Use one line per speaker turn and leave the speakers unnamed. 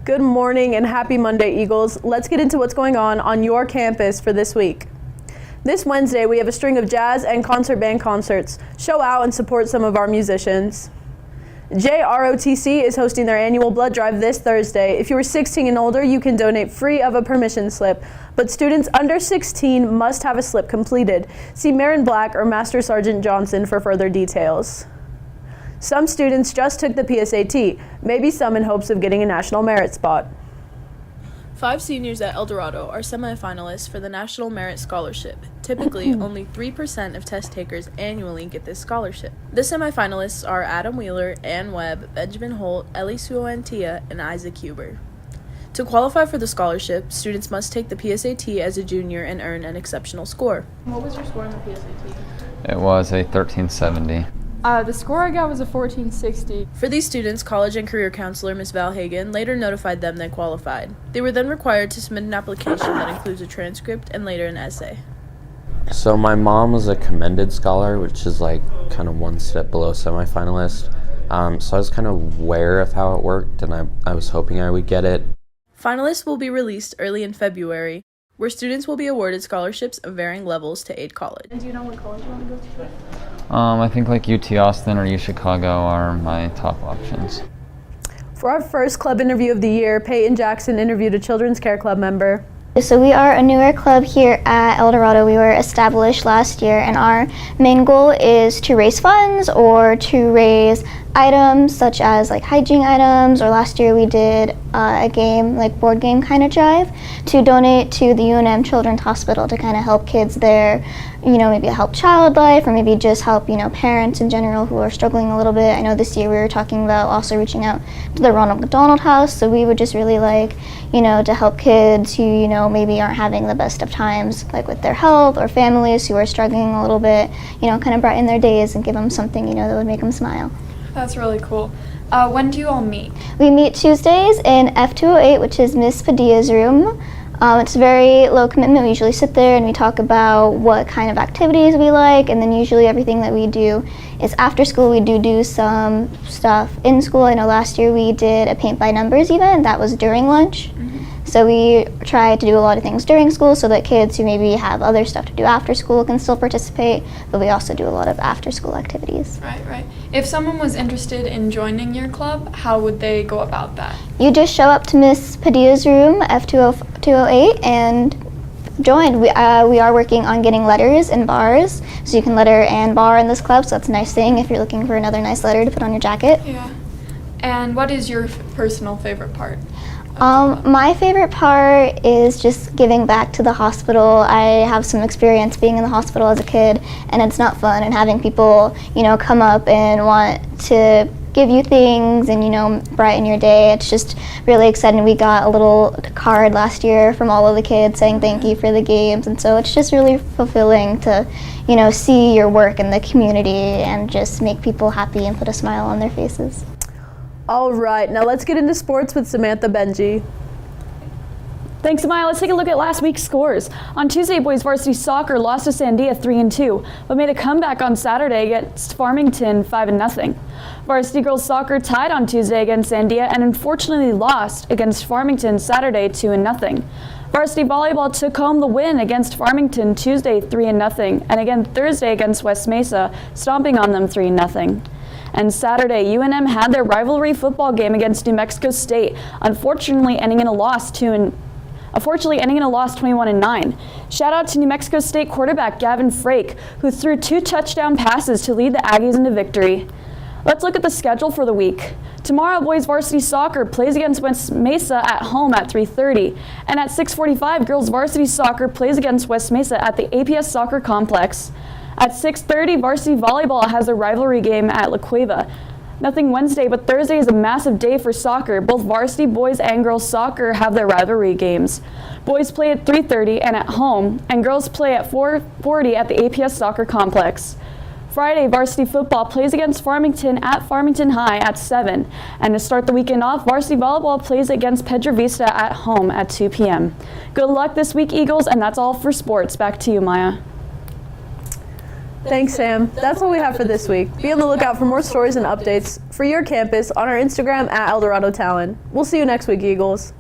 Good morning and happy Monday, Eagles. Let's get into what's going on your campus for this week. This Wednesday, we have a string of jazz and concert band concerts. Show out and support some of our musicians. JROTC is hosting their annual blood drive this Thursday. If you are 16 and older, you can donate free of a permission slip, but students under 16 must have a slip completed. See Marin Black or Master Sergeant Johnson for further details. Some students just took the PSAT, maybe some in hopes of getting a national merit spot.
5 seniors at El Dorado are semifinalists for the National Merit Scholarship. Typically, only 3% of test takers annually get this scholarship. The semifinalists are Adam Wheeler, Ann Webb, Benjamin Holt, Ellie Suantia, and Isaac Huber. To qualify for the scholarship, students must take the PSAT as a junior and earn an exceptional score.
What was your score on the PSAT?
It was a 1370.
The score I got was a 1460.
For these students, college and career counselor Ms. Val Hagen later notified them they qualified. They were then required to submit an application that includes a transcript and later an essay.
So my mom was a commended scholar, which is like kind of one step below semifinalist. So I was kind of aware of how it worked, and I was hoping I would get it.
Finalists will be released early in February, where students will be awarded scholarships of varying levels to aid college.
And do you know what college you want to go to?
I think like UT Austin or U Chicago are my top options.
For our first club interview of the year, Peyton Jackson interviewed a Children's Care Club member.
So we are a newer club here at El Dorado. We were established last year, and our main goal is to raise funds or to raise items such as like hygiene items, or last year we did a game, like board game kind of drive, to donate to the UNM Children's Hospital to kind of help kids there, maybe help child life, or maybe just help, parents in general who are struggling a little bit. I know this year we were talking about also reaching out to the Ronald McDonald House, so we would just really like, to help kids who, maybe aren't having the best of times, like with their health, or families who are struggling a little bit, kind of brighten their days and give them something, that would make them smile.
That's really cool. When do you all meet?
We meet Tuesdays in F208, which is Miss Padilla's room. It's very low commitment. We usually sit there and we talk about what kind of activities we like, and then usually everything that we do is after school. We do some stuff in school. I know last year we did a paint by numbers event. That was during lunch. So we try to do a lot of things during school so that kids who maybe have other stuff to do after school can still participate, but we also do a lot of after school activities.
Right. If someone was interested in joining your club, how would they go about that?
You just show up to Miss Padilla's room, F208, and join. We are working on getting letters and bars, so you can letter and bar in this club, so that's a nice thing if you're looking for another nice letter to put on your jacket.
Yeah. And what is your personal favorite part?
My favorite part is just giving back to the hospital. I have some experience being in the hospital as a kid, and it's not fun, and having people, come up and want to give you things and, brighten your day. It's just really exciting. We got a little card last year from all of the kids saying thank you for the games, and so it's just really fulfilling to, see your work in the community and just make people happy and put a smile on their faces.
All right, now let's get into sports with Samantha Benji.
Thanks, Amaya. Let's take a look at last week's scores. On Tuesday, boys varsity soccer lost to Sandia 3-2, but made a comeback on Saturday against Farmington 5-0. Varsity girls soccer tied on Tuesday against Sandia and unfortunately lost against Farmington Saturday 2-0. Varsity volleyball took home the win against Farmington Tuesday 3-0, and again Thursday against West Mesa, stomping on them 3-0. And Saturday, UNM had their rivalry football game against New Mexico State, unfortunately ending in a loss 21-9. Shout out to New Mexico State quarterback Gavin Frake, who threw 2 touchdown passes to lead the Aggies into victory. Let's look at the schedule for the week. Tomorrow, boys varsity soccer plays against West Mesa at home at 3:30, and at 6:45, girls varsity soccer plays against West Mesa at the APS Soccer Complex. At 6:30, varsity volleyball has a rivalry game at La Cueva. Nothing Wednesday, but Thursday is a massive day for soccer. Both varsity boys and girls soccer have their rivalry games. Boys play at 3:30 and at home, and girls play at 4:40 at the APS Soccer Complex. Friday, varsity football plays against Farmington at Farmington High at 7. And to start the weekend off, varsity volleyball plays against Pedro Vista at home at 2 p.m. Good luck this week, Eagles, and that's all for sports. Back to you, Maya.
Thanks, Sam. That's all we have for this week. Be on the lookout for more stories and updates for your campus on our Instagram at Eldorado Talon. We'll see you next week, Eagles.